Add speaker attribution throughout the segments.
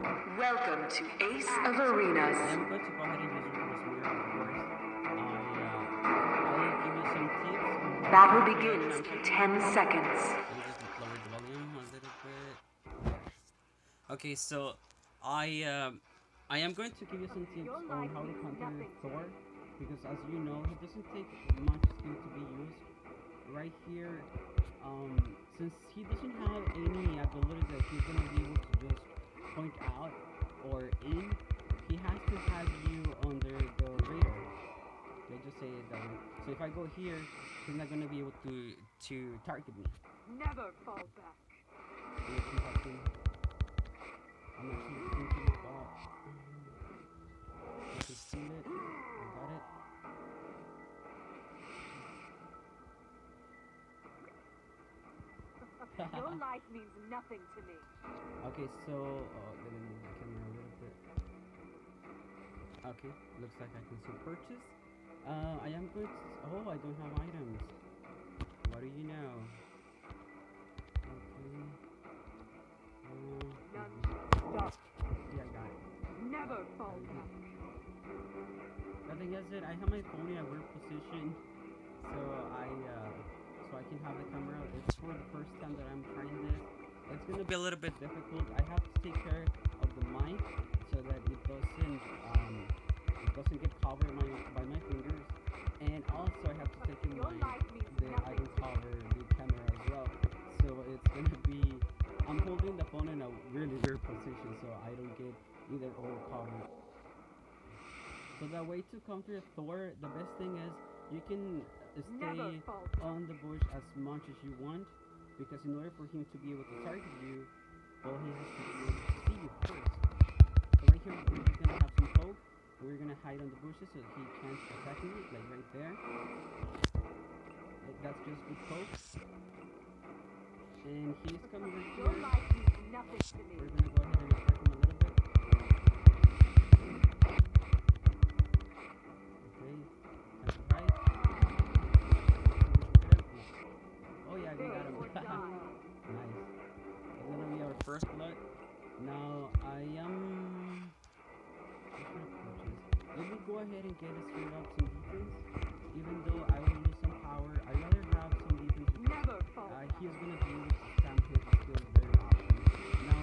Speaker 1: Welcome to Ace of Arenas.
Speaker 2: I'm going to go ahead and use your Rosmira, of course. I'll give you some tips on how
Speaker 1: Battle
Speaker 2: to
Speaker 1: begins
Speaker 2: champion.
Speaker 1: in 10 seconds.
Speaker 2: Let me just lower the volume a little bit. Okay, so I am going to give you some tips on how to counter Thor, because as you know, he doesn't take much skill to be used. Right here, since he doesn't have any abilities that he's gonna be able to just point out or aim, he has to have you under the radar. They just say it that way. So if I go here, he's not gonna be able to target me.
Speaker 3: Never fall back.
Speaker 2: Let's see if I can. I'm actually thinking about. I can steal it. I got it.
Speaker 3: Your life means nothing to me.
Speaker 2: Okay, so let me move the camera a little bit. Okay, looks like I can still purchase. I am going to. Oh, I don't have items. What do you know? Okay.
Speaker 3: None stop.
Speaker 2: Yeah, I got it.
Speaker 3: Never fall back.
Speaker 2: The thing is that I have my phone in a weird position, so I can have the camera. It's for the first time that I'm trying this. It's gonna be a little bit difficult. I have to take care of the mic so that it doesn't get covered by my fingers, and also I have to take in mind the item cover the camera as well. So it's gonna be I'm holding the phone in a really weird position so I don't get either or covered. So the way to counter Thor, the best thing is you can stay on the bush as much as you want, because in order for him to be able to target you, well, he has to be able to see you first. So right here, we're just gonna have some poke. We're gonna hide on the bushes so he can't attack me, like right there. That's just good poke. And he's coming right here.
Speaker 3: Your life means nothing to me.
Speaker 2: We're gonna go ahead and attack him a little bit. Okay, time to hide. Oh yeah, we got him. Nice. It's gonna be our first blood. Now I am. Let me go ahead and get a straight up some defense. Even though I will lose some power, I'd rather have some defense because he is gonna be able to spam his skills very often. Now,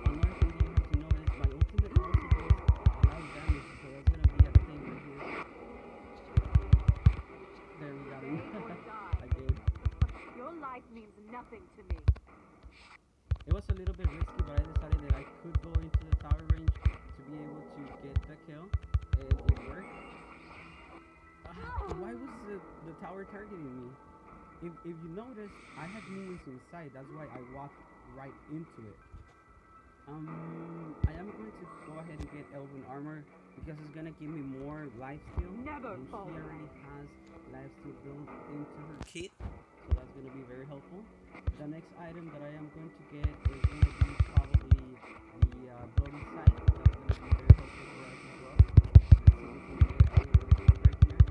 Speaker 2: another thing you have to know is my ultimate also does a lot of damage, so that's gonna be a thing right here. There we got him. Again.
Speaker 3: Your life means nothing to me.
Speaker 2: It was a little bit risky, but I decided that I could go into the tower range to be able to get the kill, and it worked. Why was the tower targeting me? If you notice, I had minions inside, that's why I walked right into it. I am going to go ahead and get Elven armor, because it's gonna give me more lifesteal.
Speaker 3: Never
Speaker 2: and
Speaker 3: fall
Speaker 2: she
Speaker 3: back.
Speaker 2: already has lifesteal built into her kit, so that's gonna be very helpful. The next item that I am going to get is going to be probably the bloody sight. That's going to be very helpful for us as well. Let's see if we can get a little bit right here.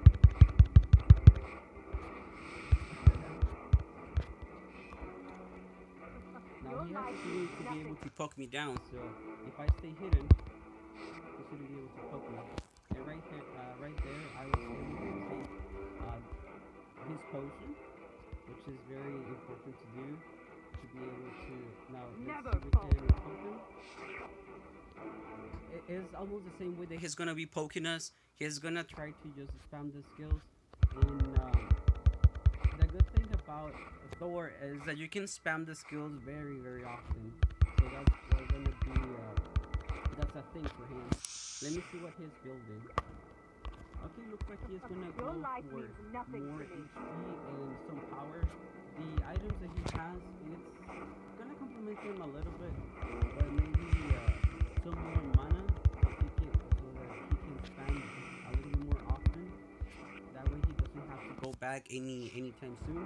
Speaker 2: Now he has to be able to poke me down, so if I stay hidden, he shouldn't be able to poke me. And right there, I was able to take his potion, which is very important to do, to be able to. Now let's see if we can poke him. It is almost the same way that he's gonna be poking us. He's gonna try to just spam the skills. And the good thing about Thor is that you can spam the skills very, very often. So that's gonna be that's a thing for him. Let me see what he's building. Okay, looks like he's gonna go for more HP and some power. The items that he has, it's gonna complement him a little bit, but maybe some more mana so that he can spam a little bit more often. That way he doesn't have to go back anytime soon.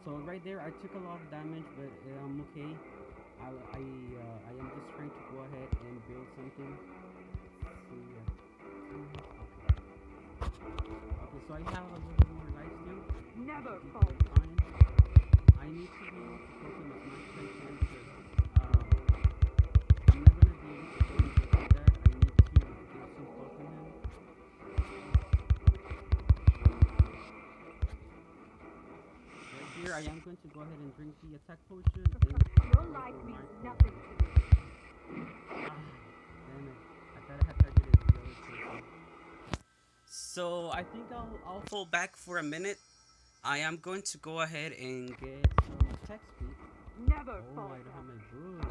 Speaker 2: So right there, I took a lot of damage, but I'm okay. I am just trying to go ahead and build something. Okay, so I have a little bit more life still.
Speaker 3: Never fall.
Speaker 2: Fine. I need to be able to poke him as much as I can, because I am going to go ahead and drink the attack potion. And
Speaker 3: Your life means nothing to me.
Speaker 2: Damn it! I thought I had targeted the other person. So I think I'll fall back for a minute. I am going to go ahead and get some attack speed.
Speaker 3: Never
Speaker 2: Oh,
Speaker 3: fall
Speaker 2: I don't have
Speaker 3: back.
Speaker 2: my boots.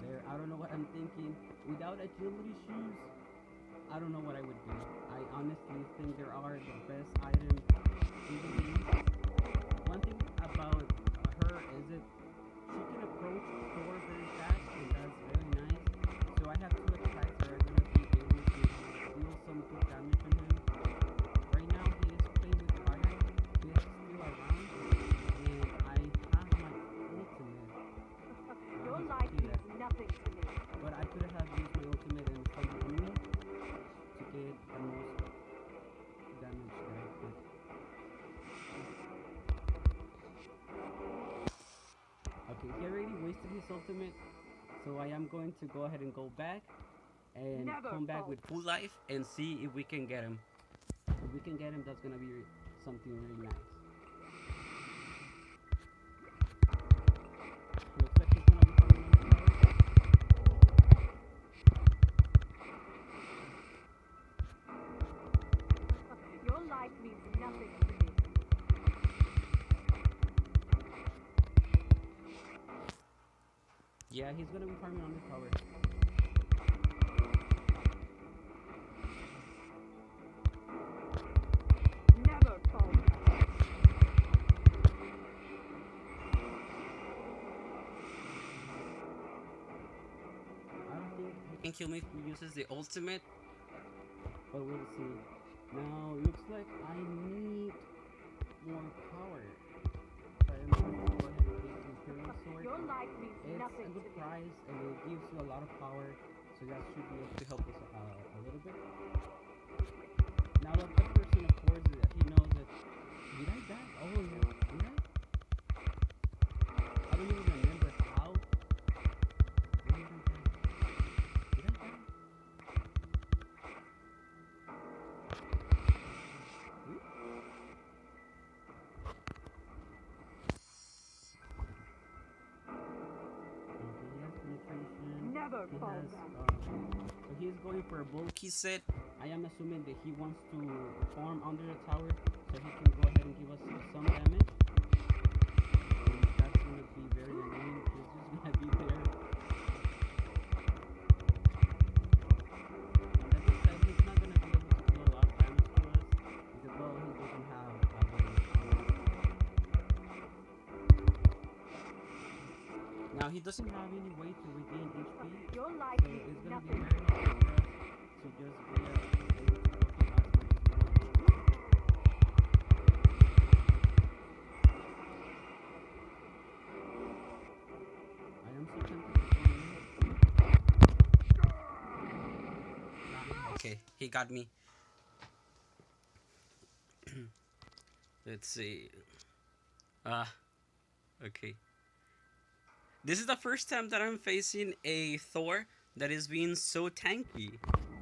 Speaker 2: There, I don't know what I'm thinking. Without agility shoes, I don't know what I would do. I honestly think there are the best items in the game. One thing about her is that she can approach Thor very fast, and that's very nice. So I have two attacks that are gonna be able to deal some good damage on him. Right now he is playing with fire. He is still around, and I have my ultimate.
Speaker 3: Your life means nothing to me.
Speaker 2: But I could have used my ultimate and some enemy to get the most damage that I could. Okay, he already wasted his ultimate, so I am going to go ahead and go back and
Speaker 3: Never
Speaker 2: come back
Speaker 3: fall.
Speaker 2: with full life and see if we can get him. If we can get him, that's gonna be something really nice. Looks like he's gonna be coming on the tower.
Speaker 3: Your life means nothing to me.
Speaker 2: Yeah, he's gonna be farming on the tower.
Speaker 3: Never fall back.
Speaker 2: I don't think he can kill me if he uses the ultimate, but we'll see. Now, looks like I need more power. So I'm going to go ahead and take the Imperial Sword.
Speaker 3: Your life means
Speaker 2: It's
Speaker 3: nothing
Speaker 2: a
Speaker 3: to
Speaker 2: good
Speaker 3: me.
Speaker 2: price and it gives you a lot of power, so that should be able to help us a little bit. Now that the person, of course, he knows that. Did I die? Oh yeah, did I? I don't even remember how. When did I die? Did I die? Hmm? Okay, he has penetration.
Speaker 3: Never
Speaker 2: He
Speaker 3: fall
Speaker 2: has,
Speaker 3: back.
Speaker 2: so he's going for a bulky set. I am assuming that he wants to farm under the tower so he can go ahead and give us some damage. And that's gonna be very annoying. He's just gonna be there. And like I said, he's not gonna be able to do a lot of damage to us because, well, he doesn't have a very power. Now he doesn't have any way to regain HP.
Speaker 3: Your life
Speaker 2: So
Speaker 3: means
Speaker 2: it's gonna be
Speaker 3: nothing
Speaker 2: very
Speaker 3: to me.
Speaker 2: hard for us to just be able to poke him as much as we want. I am so tempted to kill him. Okay, he got me. Let's see. Okay. This is the first time that I'm facing a Thor that is being so tanky.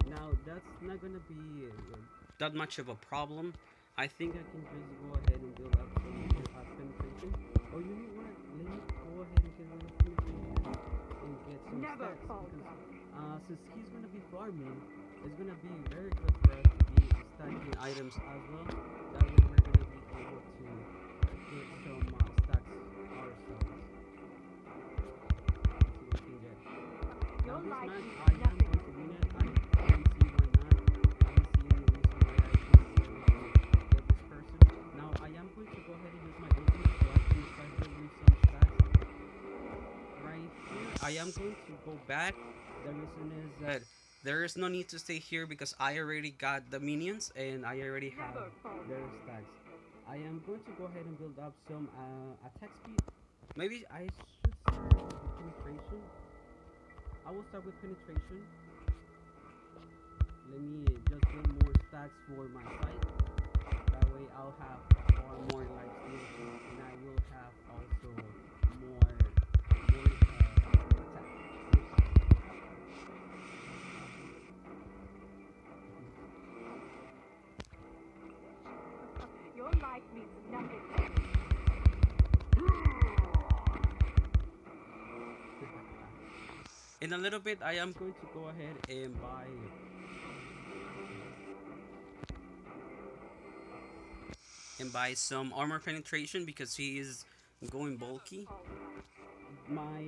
Speaker 2: Now, that's not gonna be that much of a problem. I think I can just go ahead and build up some penetration. Oh, you know what? Let me go ahead and get rid of penetration and get some
Speaker 3: Never
Speaker 2: stats.
Speaker 3: fall
Speaker 2: Because
Speaker 3: back.
Speaker 2: since he's gonna be farming, it's gonna be very good for us to be stacking items as well. That way we're gonna be able to get some stacks ourselves. Let's see what we can get. Now
Speaker 3: Your
Speaker 2: this
Speaker 3: life
Speaker 2: match,
Speaker 3: means
Speaker 2: I am
Speaker 3: nothing
Speaker 2: going
Speaker 3: to
Speaker 2: to
Speaker 3: me.
Speaker 2: win it. I don't see why not. I don't see any reason why I shouldn't be able to get this person. Now I am going to go ahead and use my ultimate so I can start building some stacks. Right here, I am going to go back. The reason is that there is no need to stay here because I already got the minions and I already have
Speaker 3: Never fall
Speaker 2: their
Speaker 3: back.
Speaker 2: stacks. I am going to go ahead and build up some attack speed. Maybe I should start with penetration. I will start with penetration. Let me just build more stacks for my site. That way I'll have far more life steal and I will have also more attack.
Speaker 3: Your life
Speaker 2: In a little bit, I am going to go ahead and buy some armor penetration because he is going bulky. My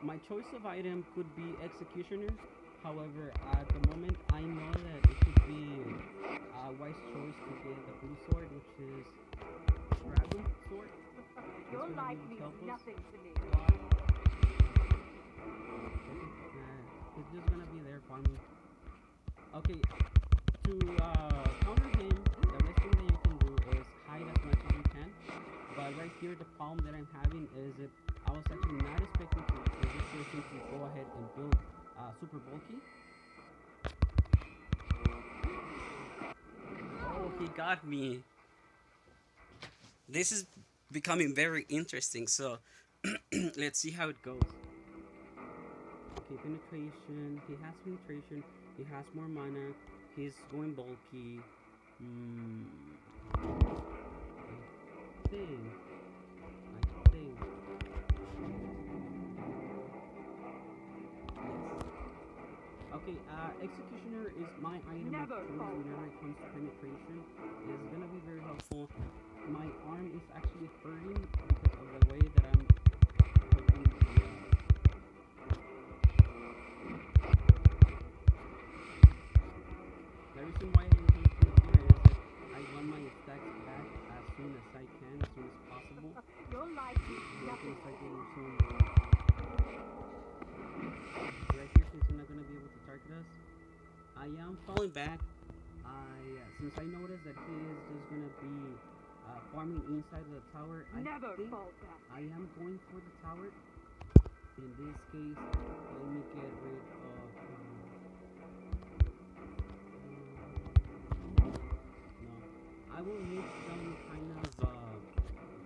Speaker 2: my choice of item could be executioner. However, at the moment, I know that it could be a wise choice to get the blue sword, which is dragon sword.
Speaker 3: Your
Speaker 2: It's gonna
Speaker 3: life
Speaker 2: be
Speaker 3: means
Speaker 2: help us
Speaker 3: nothing to me.
Speaker 2: a lot. It's just gonna be there for me. Okay, to counter him, the best thing that you can do is hide as much as you can. But right here, the problem that I'm having is that I was actually not expecting for this person to go ahead and build super bulky. Oh, he got me. This is becoming very interesting. So let's see how it goes. Okay, penetration. He has penetration. He has more mana. He's going bulky. I think. Okay, executioner is my item of choice whenever it comes to penetration. It is gonna be very helpful. My arm is actually hurting because of the way that I'm holding the reason why I'm going to here is that I want my stacks back as soon as I can, as soon as possible.
Speaker 3: Your life means
Speaker 2: So I can
Speaker 3: nothing.
Speaker 2: start getting some right here since you're not gonna be able to target us. I am falling back. Since I noticed that he is just gonna be farming inside of the tower,
Speaker 3: Never
Speaker 2: I think
Speaker 3: fall back.
Speaker 2: I am going for the tower. In this case, let me get rid of. No, I will need some kind of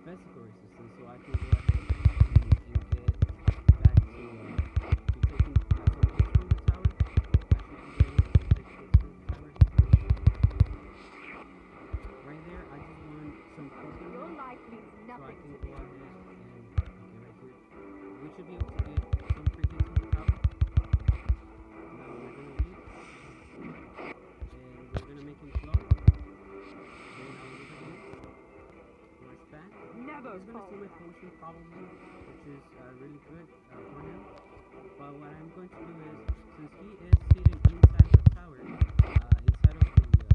Speaker 2: physical resistance so I can go ahead and get back to taking some hits from the tower. I should be able to take hits from the tower. Right there, I just want some poking
Speaker 3: Your
Speaker 2: so
Speaker 3: life means
Speaker 2: I
Speaker 3: nothing
Speaker 2: can
Speaker 3: to
Speaker 2: go
Speaker 3: me.
Speaker 2: ahead and okay, right here. We should be able to get some free hits from the tower. Now we're gonna leave and we're gonna make him slow. Then I'll leave again. Force back.
Speaker 3: Never
Speaker 2: He's gonna
Speaker 3: fall
Speaker 2: see my
Speaker 3: back.
Speaker 2: potion probably, which is really good for him. But what I'm going to do is, since he is sitting inside the tower, inside of his tower,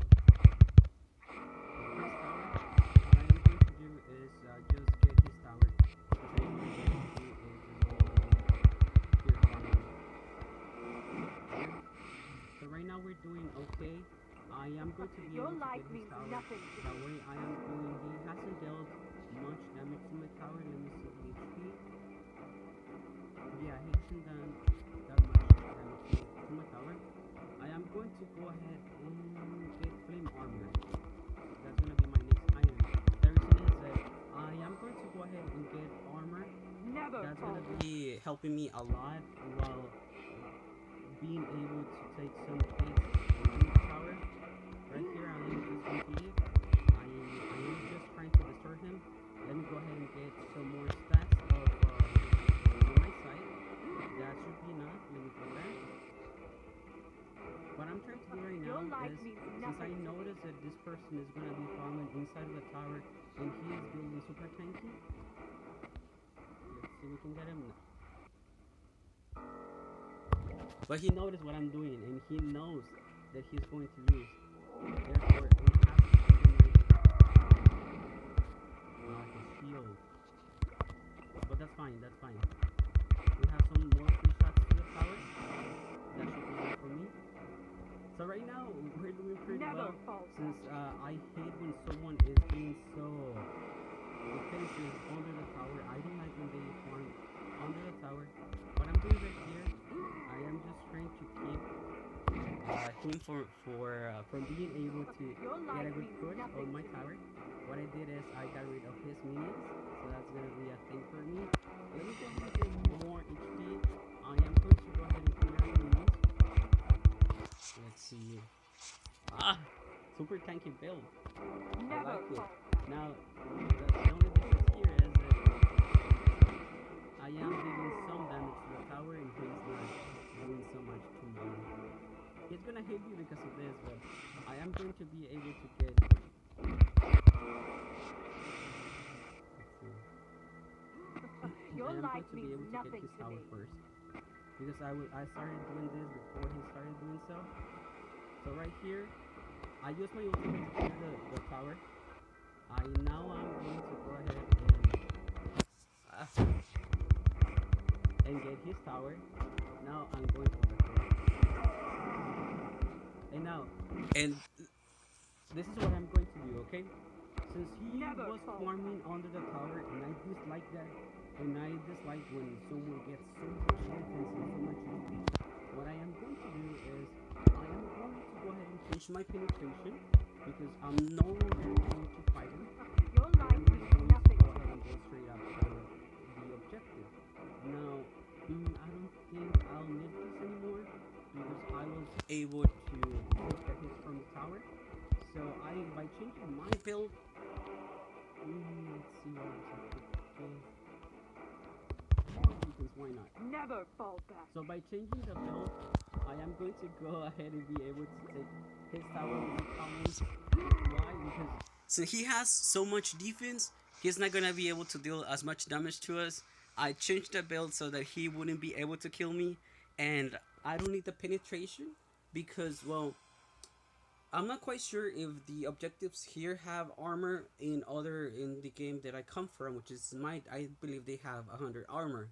Speaker 2: what I am going to do is just get his tower. Because I know that he is just going here farming. So right now we're doing okay. I am going to be
Speaker 3: Your
Speaker 2: able to
Speaker 3: life
Speaker 2: get his
Speaker 3: means
Speaker 2: tower.
Speaker 3: nothing to
Speaker 2: The
Speaker 3: me.
Speaker 2: way I am doing, he hasn't dealt much damage to my tower. Let me see the HP. Yeah, he hasn't done that much damage to my tower. I am going to go ahead and get flame armor. That's gonna be my next item. The reason is that I am going to go ahead and get armor.
Speaker 3: Never
Speaker 2: That's
Speaker 3: fall
Speaker 2: gonna
Speaker 3: back.
Speaker 2: be helping me a lot while being able to take some hits from the tower. Right here, I am just going to leave. I am just trying to destroy him. Let me go ahead and get some more stacks of on my side. That should be enough. Let me go there. What I'm trying to do right
Speaker 3: Your
Speaker 2: now
Speaker 3: life
Speaker 2: is,
Speaker 3: means
Speaker 2: since I
Speaker 3: nothing to me.
Speaker 2: noticed that this person is gonna be farming inside of the tower and he is building super tanky. Let's see if we can get him now. But he noticed what I'm doing and he knows that he's going to lose. Therefore, we have to his shield. But that's fine, that's fine. We have some more free shots to the tower. That should be enough for me. So right now, we're doing pretty
Speaker 3: Never
Speaker 2: well.
Speaker 3: fall
Speaker 2: Since I hate when someone is being so defensive under the tower. I don't like when they farm under the tower. What I'm doing right here, I am just trying to keep him from being able to get a good push on my tower. What I did is I got rid of his minions, so that's gonna be a thing for me. Let me go ahead and get more HP. I am going to go ahead and clear out the minions. Let's see. Super tanky build. I
Speaker 3: Never
Speaker 2: like it.
Speaker 3: fall back.
Speaker 2: Now, the only difference here is that I am dealing some damage to the tower and he's
Speaker 3: Your
Speaker 2: I am going
Speaker 3: life
Speaker 2: to be
Speaker 3: means
Speaker 2: able to get
Speaker 3: nothing
Speaker 2: his
Speaker 3: to
Speaker 2: tower
Speaker 3: me.
Speaker 2: first because I started doing this before he started doing so. So right here, I use my ultimate to clear the tower. I now I'm going to go ahead and get his tower. Now I'm going for the core. And now, and this is what I'm going to do, okay? Since he
Speaker 3: Never
Speaker 2: was
Speaker 3: fall
Speaker 2: farming under the tower, and I dislike that, and I dislike when someone gets so much defense and so much HP, what I am going to do is I am going to go ahead and change my penetration because I'm no longer going to fight him.
Speaker 3: Your
Speaker 2: I am
Speaker 3: life
Speaker 2: just
Speaker 3: means
Speaker 2: going to
Speaker 3: nothing
Speaker 2: go
Speaker 3: to
Speaker 2: ahead
Speaker 3: me.
Speaker 2: and go straight up for the objective. Now, I don't think I'll need this anymore because I was able to take the hits from the tower. So I, by changing my build, let's see what else I could get. More defense, why not?
Speaker 3: Never fall back.
Speaker 2: So by changing the build, I am going to go ahead and be able to take his tower with problems. Why? Because since he has so much defense, he's not gonna be able to deal as much damage to us. I changed the build so that he wouldn't be able to kill me, and I don't need the penetration because, well, I'm not quite sure if the objectives here have armor in the game that I come from, which is I believe they have 100 armor.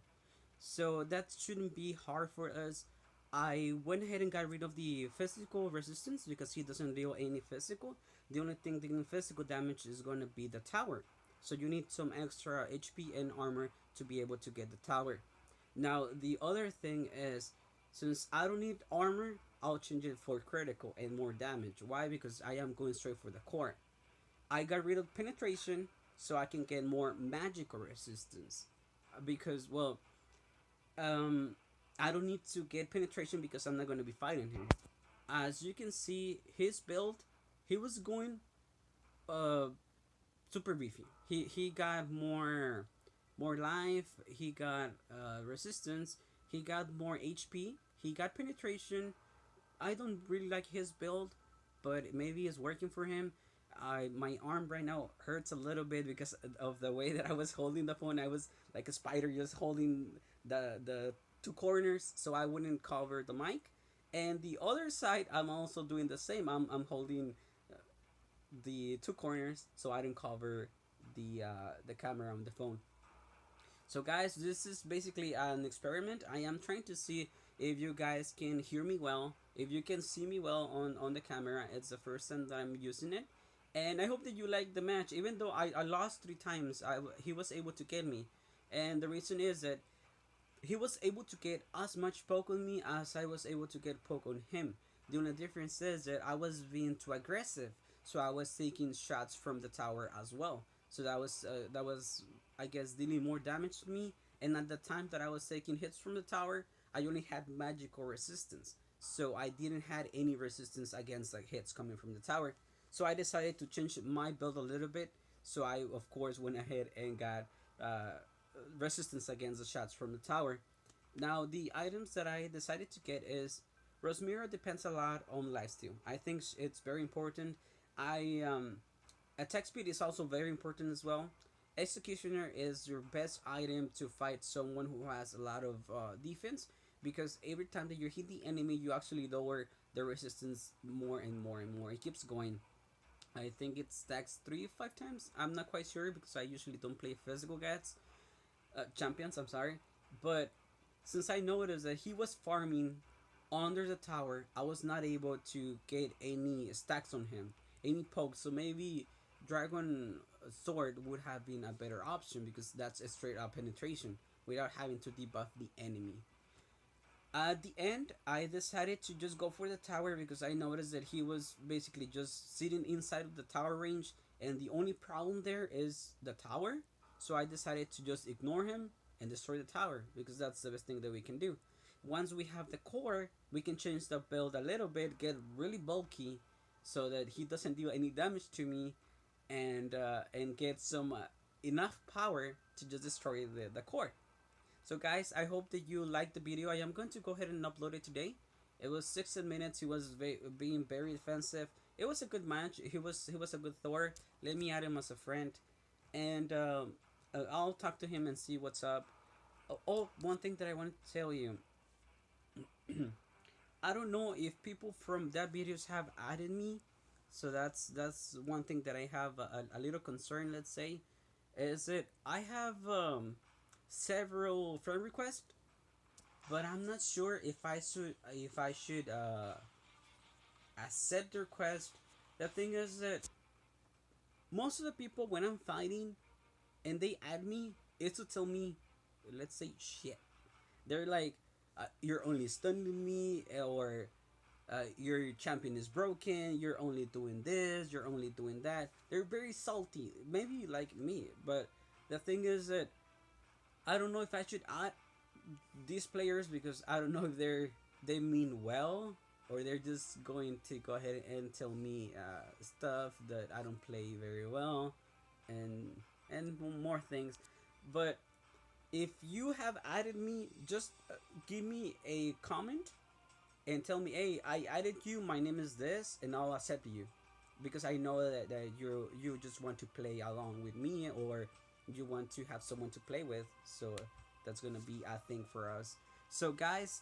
Speaker 2: So that shouldn't be hard for us. I went ahead and got rid of the physical resistance because he doesn't deal any physical. The only thing dealing physical damage is going to be the tower. So you need some extra HP and armor to be able to get the tower. Now the other thing is, since I don't need armor, I'll change it for critical and more damage. Why? Because I am going straight for the core. I got rid of penetration so I can get more magical resistance. Because, well, um, I don't need to get penetration because I'm not going to be fighting him. As you can see, his build, he was going uh, super beefy. He got more life. He got resistance. He got more HP. He got penetration. I don't really like his build, but maybe it's working for him. My arm right now hurts a little bit because of the way that I was holding the phone. I was like a spider, just holding the two corners so I wouldn't cover the mic. And the other side, I'm also doing the same. I'm holding the two corners so I didn't cover the camera on the phone. So guys, this is basically an experiment. I am trying to see if you guys can hear me well, if you can see me well on the camera. It's the first time that I'm using it. And I hope that you like the match. Even though I lost 3 times, he was able to get me. And the reason is that he was able to get as much poke on me as I was able to get poke on him. The only difference is that I was being too aggressive, so I was taking shots from the tower as well. So that was I guess dealing more damage to me. And at the time that I was taking hits from the tower, I only had magical resistance, so I didn't had any resistance against like hits coming from the tower. So I decided to change my build a little bit. So I of course went ahead and got uh, resistance against the shots from the tower. Now the items that I decided to get is Rosmira depends a lot on lifesteal. I think it's very important. I Attack speed is also very important as well. Executioner is your best item to fight someone who has a lot of defense, because every time that you hit the enemy, you actually lower the resistance more and more and more. It keeps going. I think it stacks 5 times. I'm not quite sure because I usually don't play physical guys, champions. I'm sorry, but since I noticed that he was farming under the tower, I was not able to get any stacks on him, any pokes. So maybe Dragon Sword would have been a better option because that's a straight up penetration without having to debuff the enemy. At the end, I decided to just go for the tower because I noticed that he was basically just sitting inside of the tower range, and the only problem there is the tower. So I decided to just ignore him and destroy the tower because that's the best thing that we can do. Once we have the core, we can change the build a little bit, get really bulky, so that he doesn't deal any damage to me, and get some enough power to just destroy the core. So guys, I hope that you liked the video. I am going to go ahead and upload it today. It was 16 minutes. He was being very defensive. It was a good match. He was a good Thor. Let me add him as a friend, and I'll talk to him and see what's up. Oh, one thing that I want to tell you. I don't know if people from that videos have added me, so that's one thing that I have a little concern. Let's say, is that I have several friend requests, but I'm not sure if I should accept the request. The thing is that most of the people when I'm fighting and they add me, it's to tell me, let's say shit. They're like, you're only stunning me, or your champion is broken, you're only doing this, you're only doing that. They're very salty, maybe like me, but the thing is that I don't know if I should add these players because I don't know if they mean well or they're just going to go ahead and tell me stuff that I don't play very well and more things. But if you have added me, just give me a comment and tell me, hey, I added you. My name is this, and I'll accept you, because I know that you just want to play along with me, or you want to have someone to play with. So that's gonna be a thing for us. So guys,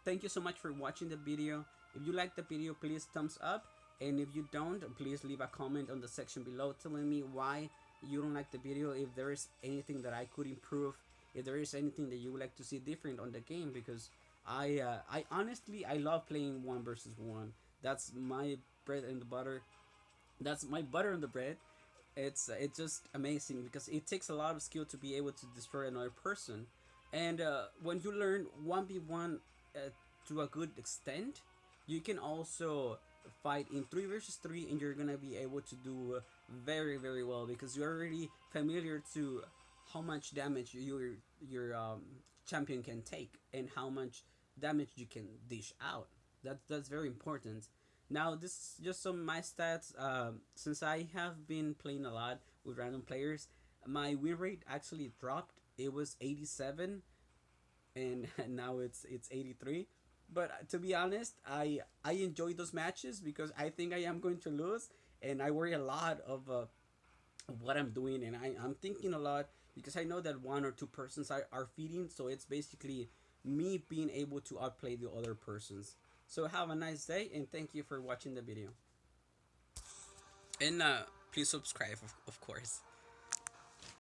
Speaker 2: thank you so much for watching the video. If you like the video, please thumbs up, and if you don't, please leave a comment on the section below telling me why you don't like the video. If there is anything that I could improve, if there is anything that you would like to see different on the game, because I honestly I love playing one versus one. That's my bread and the butter. That's my butter on the bread. It's just amazing because it takes a lot of skill to be able to destroy another person, and when you learn 1v1 to a good extent, you can also fight in 3 versus 3, and you're gonna be able to do very very well because you're already familiar to how much damage your champion can take and how much damage you can dish out. That's very important. Now this is just some of my stats. Since I have been playing a lot with random players, my win rate actually dropped. It was 87, and now it's 83. But to be honest, I enjoy those matches because I think I am going to lose, and I worry a lot of what I'm doing, and I'm thinking a lot because I know that one or two persons are feeding, so it's basically me being able to outplay the other persons. So have a nice day, and thank you for watching the video. And please subscribe, of course.